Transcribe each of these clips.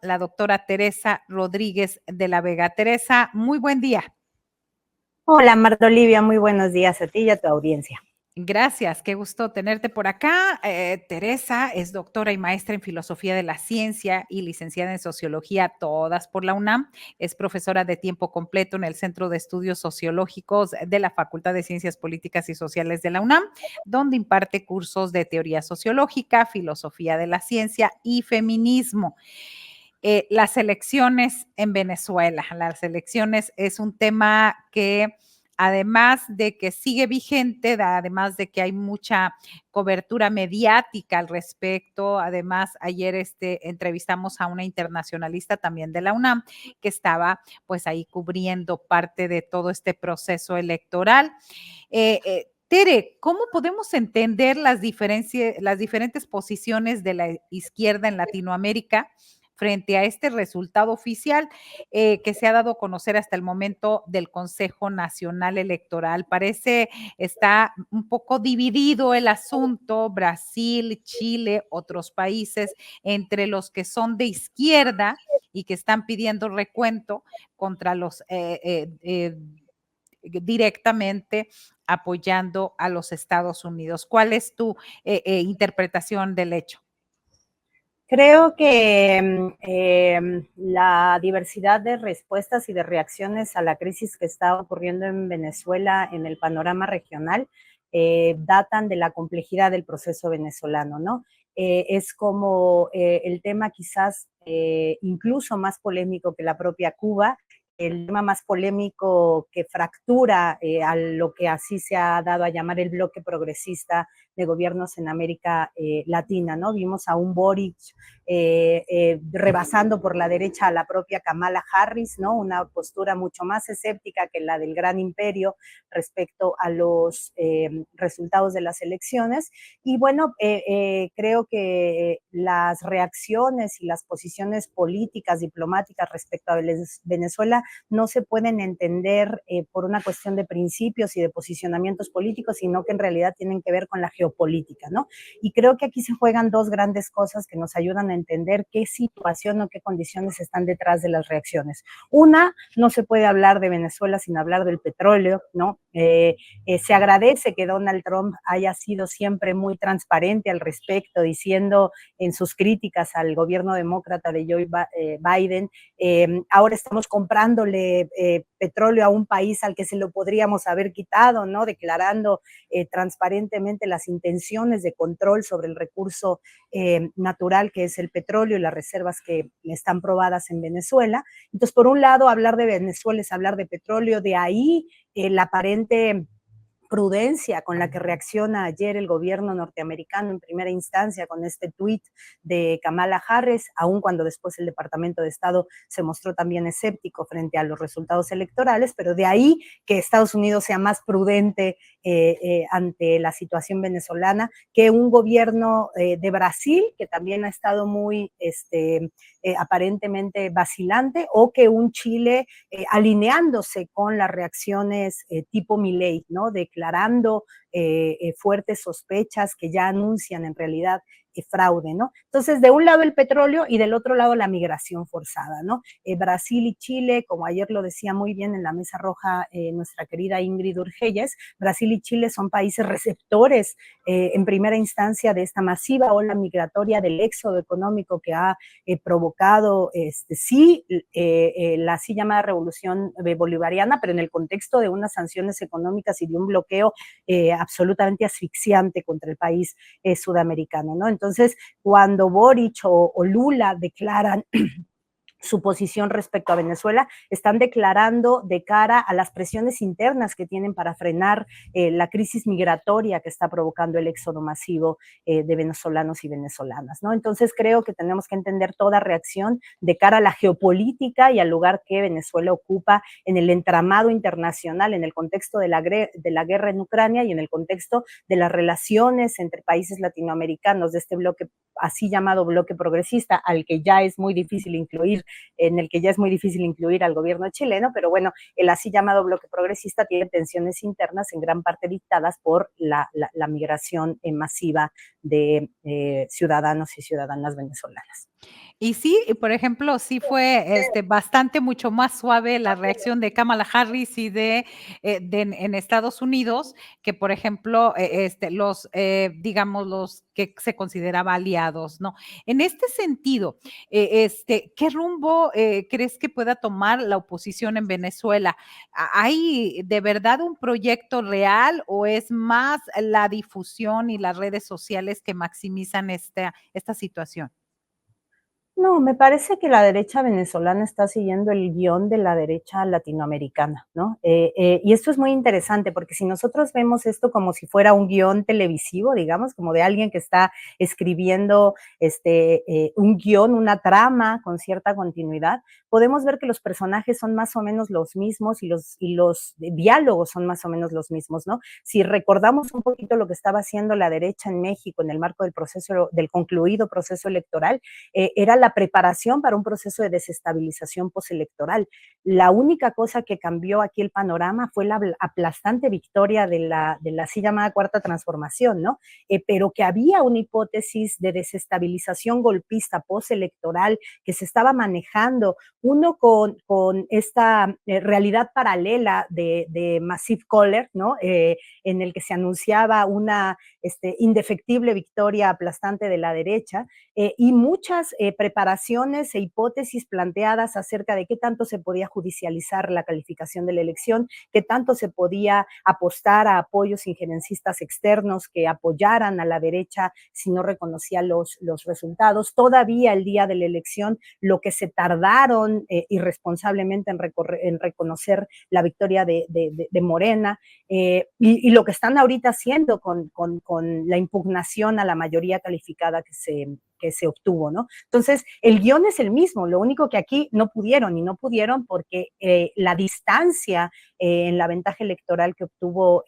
la doctora Teresa Rodríguez de la Vega. Teresa, muy buen día. Hola, Marta Olivia, muy buenos días a ti y a tu audiencia. Gracias, qué gusto tenerte por acá. Teresa es doctora y maestra en Filosofía de la Ciencia y licenciada en Sociología, todas por la UNAM. Es profesora de tiempo completo en el Centro de Estudios Sociológicos de la Facultad de Ciencias Políticas y Sociales de la UNAM, donde imparte cursos de teoría sociológica, filosofía de la ciencia y feminismo. Las elecciones en Venezuela. Las elecciones es un tema que además de que sigue vigente, además de que hay mucha cobertura mediática al respecto, además ayer entrevistamos a una internacionalista también de la UNAM que estaba pues ahí cubriendo parte de todo este proceso electoral. Tere, ¿cómo podemos entender las diferentes posiciones de la izquierda en Latinoamérica frente a este resultado oficial que se ha dado a conocer hasta el momento del Consejo Nacional Electoral? Parece está un poco dividido el asunto, Brasil, Chile, otros países, entre los que son de izquierda y que están pidiendo recuento contra los directamente apoyando a los Estados Unidos. ¿Cuál es tu interpretación del hecho? Creo que la diversidad de respuestas y de reacciones a la crisis que está ocurriendo en Venezuela en el panorama regional datan de la complejidad del proceso venezolano, ¿no? Es como el tema quizás incluso más polémico que la propia Cuba, el tema más polémico que fractura a lo que así se ha dado a llamar el bloque progresista de gobiernos en América Latina, ¿no? Vimos a un Boric rebasando por la derecha a la propia Kamala Harris, ¿no? Una postura mucho más escéptica que la del gran imperio respecto a los resultados de las elecciones. Y bueno, creo que las reacciones y las posiciones políticas, diplomáticas respecto a Venezuela no se pueden entender por una cuestión de principios y de posicionamientos políticos, sino que en realidad tienen que ver con la geopolítica, ¿no? Y creo que aquí se juegan dos grandes cosas que nos ayudan a entender qué situación o qué condiciones están detrás de las reacciones. Una, no se puede hablar de Venezuela sin hablar del petróleo, ¿no? Se agradece que Donald Trump haya sido siempre muy transparente al respecto, diciendo en sus críticas al gobierno demócrata de Joe Biden, ahora estamos comprándole petróleo a un país al que se lo podríamos haber quitado, ¿no? Declarando transparentemente las intenciones de control sobre el recurso natural que es el petróleo y las reservas que están probadas en Venezuela. Entonces, por un lado, hablar de Venezuela es hablar de petróleo, de ahí la aparente prudencia con la que reacciona ayer el gobierno norteamericano en primera instancia con este tuit de Kamala Harris, aun cuando después el Departamento de Estado se mostró también escéptico frente a los resultados electorales, pero de ahí que Estados Unidos sea más prudente ante la situación venezolana que un gobierno de Brasil, que también ha estado muy aparentemente vacilante, o que un Chile alineándose con las reacciones tipo Milei, ¿no? Declarando fuertes sospechas que ya anuncian en realidad fraude, ¿no? Entonces, de un lado el petróleo y del otro lado la migración forzada, ¿no? Brasil y Chile, como ayer lo decía muy bien en la mesa roja nuestra querida Ingrid Urgelles, Brasil y Chile son países receptores en primera instancia de esta masiva ola migratoria del éxodo económico que ha provocado, la así llamada revolución bolivariana, pero en el contexto de unas sanciones económicas y de un bloqueo absolutamente asfixiante contra el país sudamericano, ¿no? Entonces, cuando Boric o Lula declaran su posición respecto a Venezuela, están declarando de cara a las presiones internas que tienen para frenar la crisis migratoria que está provocando el éxodo masivo de venezolanos y venezolanas, ¿no? Entonces creo que tenemos que entender toda reacción de cara a la geopolítica y al lugar que Venezuela ocupa en el entramado internacional, en el contexto de la guerra en Ucrania y en el contexto de las relaciones entre países latinoamericanos de este bloque así llamado bloque progresista, al que ya es muy difícil incluir, en el que ya es muy difícil incluir al gobierno chileno, pero bueno, el así llamado bloque progresista tiene tensiones internas en gran parte dictadas por la migración masiva de ciudadanos y ciudadanas venezolanas. Y sí, y por ejemplo, sí fue, bastante mucho más suave la reacción de Kamala Harris y de en Estados Unidos, que, por ejemplo, los, digamos, los que se consideraba aliados, ¿no? En este sentido, ¿qué rumbo, crees que pueda tomar la oposición en Venezuela? ¿Hay de verdad un proyecto real o es más la difusión y las redes sociales que maximizan esta situación? No, me parece que la derecha venezolana está siguiendo el guión de la derecha latinoamericana, ¿no? Y esto es muy interesante porque si nosotros vemos esto como si fuera un guión televisivo, digamos, como de alguien que está escribiendo un guión, una trama con cierta continuidad, podemos ver que los personajes son más o menos los mismos y los diálogos son más o menos los mismos, ¿no? Si recordamos un poquito lo que estaba haciendo la derecha en México en el marco del proceso, del concluido proceso electoral, era la preparación para un proceso de desestabilización postelectoral. La única cosa que cambió aquí el panorama fue la aplastante victoria de la así llamada cuarta transformación, ¿no? Pero que había una hipótesis de desestabilización golpista postelectoral que se estaba manejando, uno con esta realidad paralela de Massive Caller, ¿no? En el que se anunciaba una indefectible victoria aplastante de la derecha, y muchas preparaciones e hipótesis planteadas acerca de qué tanto se podía judicializar la calificación de la elección, qué tanto se podía apostar a apoyos injerencistas externos que apoyaran a la derecha si no reconocía los resultados. Todavía el día de la elección, lo que se tardaron irresponsablemente en reconocer la victoria de Morena, y lo que están ahorita haciendo con la impugnación a la mayoría calificada que se obtuvo, ¿no? Entonces, el guión es el mismo, lo único que aquí no pudieron, y no pudieron porque la distancia en la ventaja electoral que obtuvo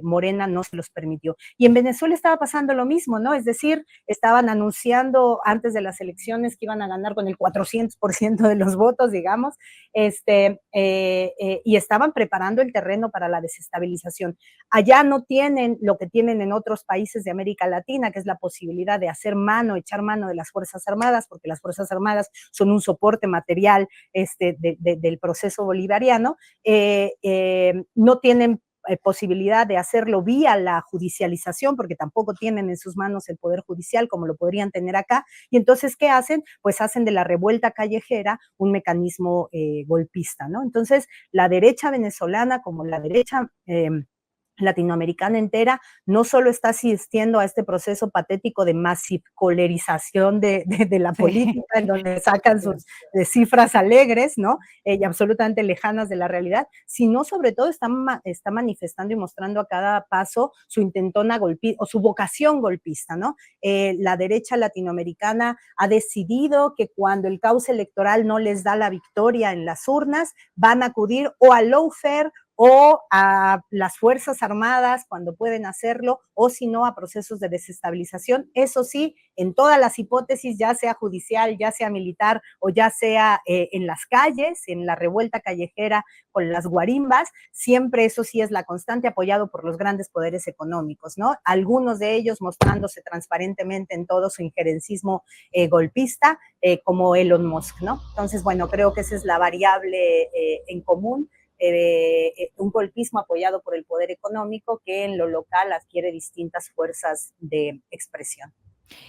Morena no se los permitió. Y en Venezuela estaba pasando lo mismo, ¿no? Es decir, estaban anunciando antes de las elecciones que iban a ganar con el 400% de los votos, digamos, y estaban preparando el terreno para la desestabilización. Allá no tienen lo que tienen en otros países de América Latina, que es la posibilidad de hacer mano, echar mano de las Fuerzas Armadas, porque las Fuerzas Armadas son un soporte material del proceso bolivariano. No tienen posibilidad de hacerlo vía la judicialización, porque tampoco tienen en sus manos el poder judicial como lo podrían tener acá. Y entonces, ¿qué hacen? Pues hacen de la revuelta callejera un mecanismo golpista, ¿no? Entonces, la derecha venezolana como la derecha latinoamericana entera no solo está asistiendo a este proceso patético de masipolarización de la Sí. política, en donde sacan sus cifras alegres, ¿no? Y absolutamente lejanas de la realidad, sino sobre todo está manifestando y mostrando a cada paso su intentona golpista o su vocación golpista, ¿no? La derecha latinoamericana ha decidido que cuando el cauce electoral no les da la victoria en las urnas, van a acudir o al lawfare o a las Fuerzas Armadas cuando pueden hacerlo, o si no, a procesos de desestabilización. Eso sí, en todas las hipótesis, ya sea judicial, ya sea militar o ya sea en las calles, en la revuelta callejera con las guarimbas, siempre eso sí es la constante, apoyado por los grandes poderes económicos, ¿no? Algunos de ellos mostrándose transparentemente en todo su injerencismo golpista, como Elon Musk, ¿no? Entonces, bueno, creo que esa es la variable en común, un golpismo apoyado por el poder económico que en lo local adquiere distintas fuerzas de expresión.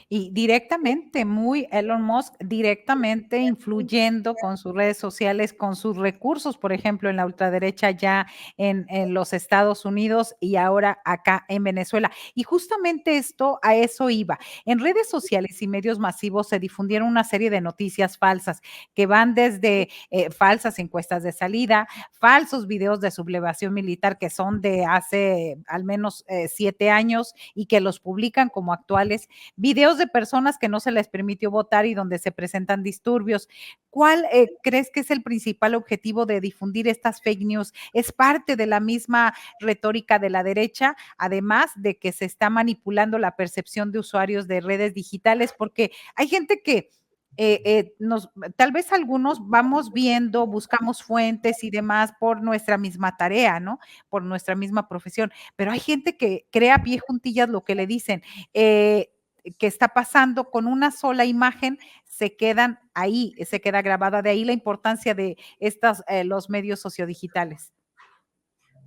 Y directamente, muy Elon Musk, directamente influyendo con sus redes sociales, con sus recursos, por ejemplo, en la ultraderecha ya en los Estados Unidos y ahora acá en Venezuela. Y justamente esto, a eso iba. En redes sociales y medios masivos se difundieron una serie de noticias falsas que van desde falsas encuestas de salida, falsos videos de sublevación militar que son de hace al menos 7 años y que los publican como actuales, videos de personas que no se les permitió votar y donde se presentan disturbios. ¿Cuál crees que es el principal objetivo de difundir estas fake news? ¿Es parte de la misma retórica de la derecha, además de que se está manipulando la percepción de usuarios de redes digitales? Porque hay gente que tal vez algunos vamos viendo, buscamos fuentes y demás por nuestra misma tarea, ¿no? Por nuestra misma profesión, pero hay gente que crea a pie juntillas lo que le dicen. que está pasando con una sola imagen, se quedan ahí, se queda grabada. De ahí la importancia de estas, los medios sociodigitales.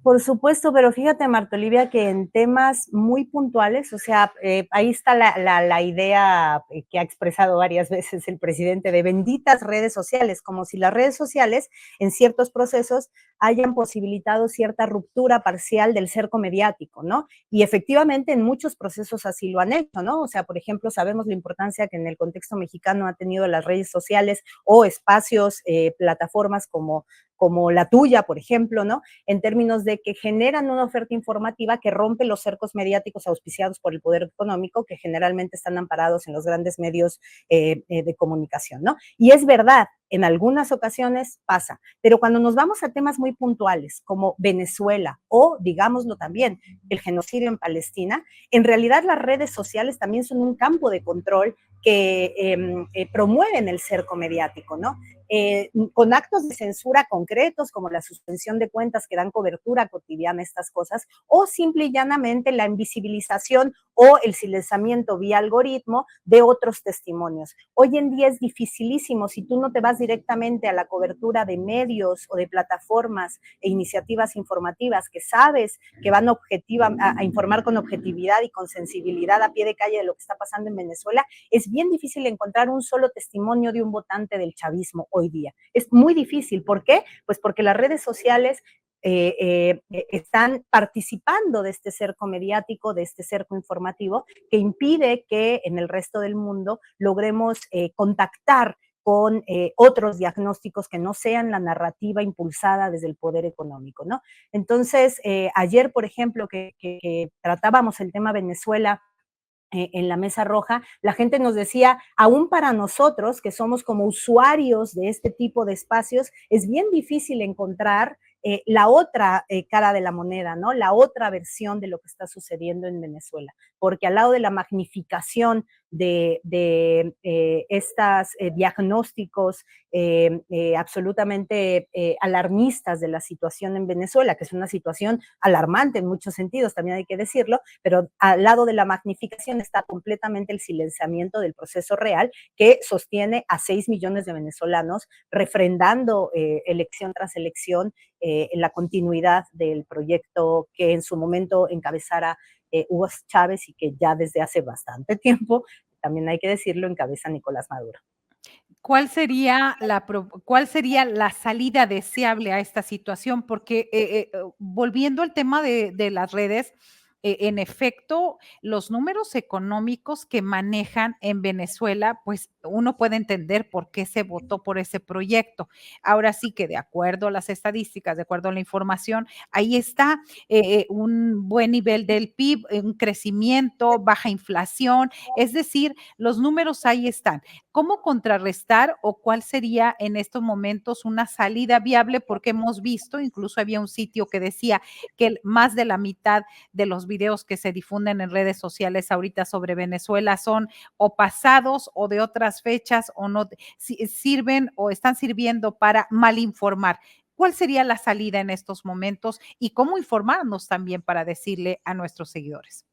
Por supuesto, pero fíjate, Marta Olivia, que en temas muy puntuales, o sea, ahí está la idea que ha expresado varias veces el presidente de benditas redes sociales, como si las redes sociales en ciertos procesos hayan posibilitado cierta ruptura parcial del cerco mediático, ¿no? Y efectivamente en muchos procesos así lo han hecho, ¿no? O sea, por ejemplo, sabemos la importancia que en el contexto mexicano ha tenido las redes sociales o espacios, plataformas como la tuya, por ejemplo, ¿no? En términos de que generan una oferta informativa que rompe los cercos mediáticos auspiciados por el poder económico, que generalmente están amparados en los grandes medios de comunicación, ¿no? Y es verdad, en algunas ocasiones pasa, pero cuando nos vamos a temas muy puntuales como Venezuela o, digámoslo también, el genocidio en Palestina, en realidad las redes sociales también son un campo de control que promueven el cerco mediático, ¿no? Con actos de censura concretos, como la suspensión de cuentas que dan cobertura cotidiana a estas cosas, o simple y llanamente la invisibilización o el silenciamiento vía algoritmo de otros testimonios. Hoy en día es dificilísimo, si tú no te vas directamente a la cobertura de medios o de plataformas e iniciativas informativas que sabes que van a informar con objetividad y con sensibilidad a pie de calle de lo que está pasando en Venezuela, es bien difícil encontrar un solo testimonio de un votante del chavismo hoy día. Es muy difícil. ¿Por qué? Pues porque las redes sociales están participando de este cerco mediático, de este cerco informativo, que impide que en el resto del mundo logremos contactar con otros diagnósticos que no sean la narrativa impulsada desde el poder económico, ¿no? Entonces, ayer, por ejemplo, que tratábamos el tema Venezuela, en la mesa roja, la gente nos decía, aún para nosotros, que somos como usuarios de este tipo de espacios, es bien difícil encontrar la otra cara de la moneda, ¿no? La otra versión de lo que está sucediendo en Venezuela, porque al lado de la magnificación de estos diagnósticos absolutamente alarmistas de la situación en Venezuela, que es una situación alarmante en muchos sentidos, también hay que decirlo, pero al lado de la magnificación está completamente el silenciamiento del proceso real que sostiene a 6 millones de venezolanos refrendando elección tras elección en la continuidad del proyecto que en su momento encabezara Hugo Chávez y que ya desde hace bastante tiempo, también hay que decirlo, encabeza Nicolás Maduro. ¿Cuál sería la salida deseable a esta situación? Porque, volviendo al tema de las redes, en efecto, los números económicos que manejan en Venezuela, pues, uno puede entender por qué se votó por ese proyecto. Ahora sí que de acuerdo a las estadísticas, de acuerdo a la información, ahí está, un buen nivel del PIB, un crecimiento, baja inflación, es decir, los números ahí están. ¿Cómo contrarrestar o cuál sería en estos momentos una salida viable? Porque hemos visto, incluso había un sitio que decía que más de la mitad de los videos que se difunden en redes sociales ahorita sobre Venezuela son o pasados o de otras fechas o no sirven o están sirviendo para malinformar. ¿Cuál sería la salida en estos momentos y cómo informarnos también para decirle a nuestros seguidores?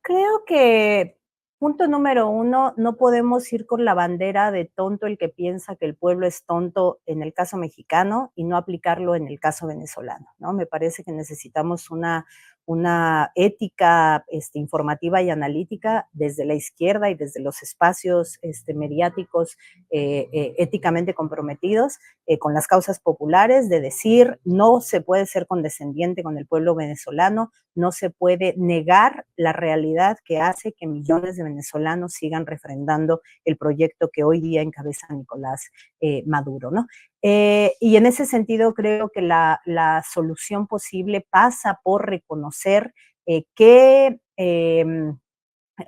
Creo que punto número uno, no podemos ir con la bandera de tonto el que piensa que el pueblo es tonto en el caso mexicano y no aplicarlo en el caso venezolano, ¿no? Me parece que necesitamos una ética informativa y analítica desde la izquierda y desde los espacios mediáticos éticamente comprometidos con las causas populares, de decir no se puede ser condescendiente con el pueblo venezolano, no se puede negar la realidad que hace que millones de venezolanos sigan refrendando el proyecto que hoy día encabeza Nicolás Maduro, ¿no? Y en ese sentido creo que la solución posible pasa por reconocer que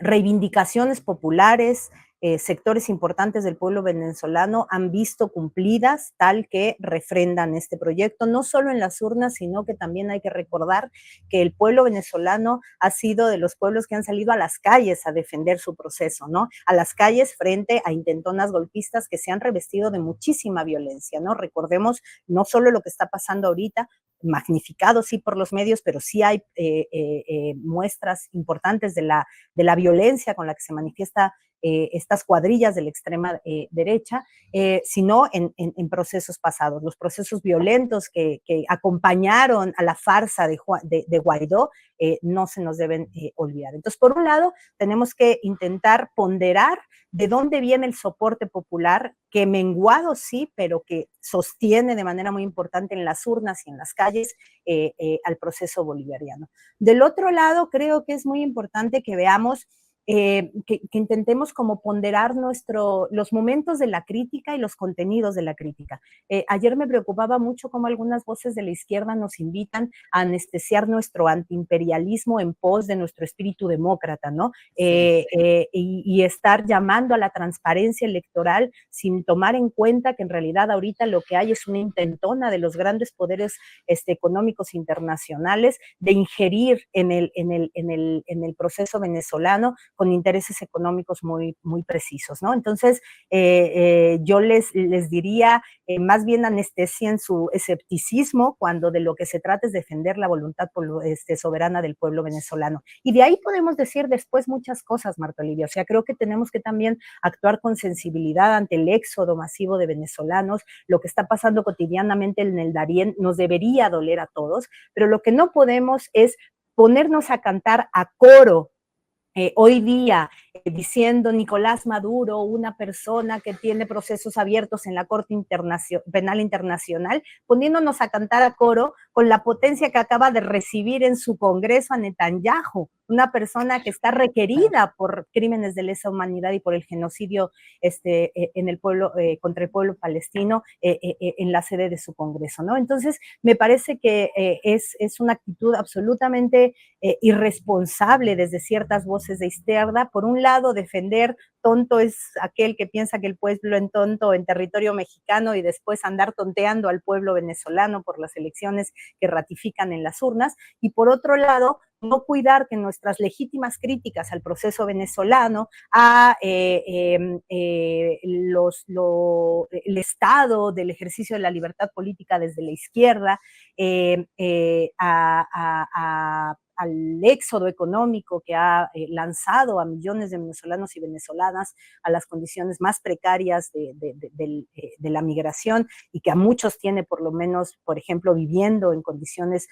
reivindicaciones populares, sectores importantes del pueblo venezolano han visto cumplidas tal que refrendan este proyecto, no solo en las urnas, sino que también hay que recordar que el pueblo venezolano ha sido de los pueblos que han salido a las calles a defender su proceso, ¿no? A las calles frente a intentonas golpistas que se han revestido de muchísima violencia, ¿no? Recordemos no solo lo que está pasando ahorita, magnificado sí por los medios, pero sí hay muestras importantes de la violencia con la que se manifiesta estas cuadrillas de la extrema derecha, sino en procesos pasados. Los procesos violentos que acompañaron a la farsa de Guaidó no se nos deben olvidar. Entonces, por un lado, tenemos que intentar ponderar de dónde viene el soporte popular, que menguado sí, pero que sostiene de manera muy importante en las urnas y en las calles al proceso bolivariano. Del otro lado, creo que es muy importante que veamos que intentemos como ponderar los momentos de la crítica y los contenidos de la crítica. Ayer me preocupaba mucho cómo algunas voces de la izquierda nos invitan a anestesiar nuestro antiimperialismo en pos de nuestro espíritu demócrata, ¿no? Sí. Y estar llamando a la transparencia electoral sin tomar en cuenta que en realidad ahorita lo que hay es una intentona de los grandes poderes económicos internacionales de ingerir en el proceso venezolano con intereses económicos muy, muy precisos, ¿no? Entonces, yo les diría, más bien anestesien su escepticismo cuando de lo que se trata es defender la voluntad soberana del pueblo venezolano. Y de ahí podemos decir después muchas cosas, Marta Olivia. O sea, creo que tenemos que también actuar con sensibilidad ante el éxodo masivo de venezolanos. Lo que está pasando cotidianamente en el Darién nos debería doler a todos, pero lo que no podemos es ponernos a cantar a coro hoy día, diciendo Nicolás Maduro, una persona que tiene procesos abiertos en la Corte Penal Internacional, poniéndonos a cantar a coro con la potencia que acaba de recibir en su Congreso a Netanyahu, una persona que está requerida por crímenes de lesa humanidad y por el genocidio en el pueblo, contra el pueblo palestino en la sede de su Congreso, ¿no? Entonces, me parece que es una actitud absolutamente irresponsable desde ciertas voces de izquierda. Por un lado, defender tonto es aquel que piensa que el pueblo en tonto en territorio mexicano y después andar tonteando al pueblo venezolano por las elecciones que ratifican en las urnas. Y por otro lado, no cuidar que nuestras legítimas críticas al proceso venezolano, a el estado del ejercicio de la libertad política desde la izquierda, al éxodo económico que ha lanzado a millones de venezolanos y venezolanas a las condiciones más precarias de la migración y que a muchos tiene por lo menos, por ejemplo, viviendo en condiciones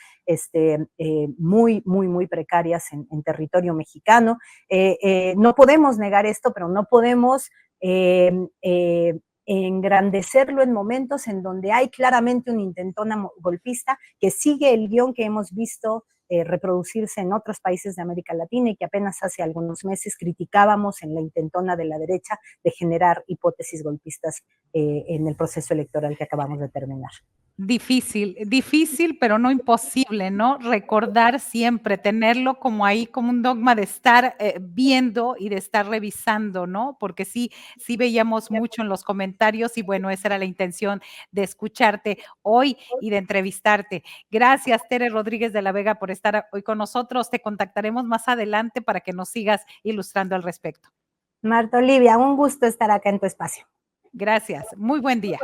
muy, muy, muy precarias en territorio mexicano. No podemos negar esto, pero no podemos engrandecerlo en momentos en donde hay claramente un intentona golpista que sigue el guión que hemos visto reproducirse en otros países de América Latina y que apenas hace algunos meses criticábamos en la intentona de la derecha de generar hipótesis golpistas en el proceso electoral que acabamos de terminar. Difícil, difícil, pero no imposible, ¿no? Recordar siempre, tenerlo como ahí, como un dogma de estar viendo y de estar revisando, ¿no? Porque sí veíamos mucho en los comentarios y bueno, esa era la intención de escucharte hoy y de entrevistarte. Gracias, Tere Rodríguez de la Vega, por estar hoy con nosotros. Te contactaremos más adelante para que nos sigas ilustrando al respecto. Marta Olivia, un gusto estar acá en tu espacio. Gracias. Muy buen día.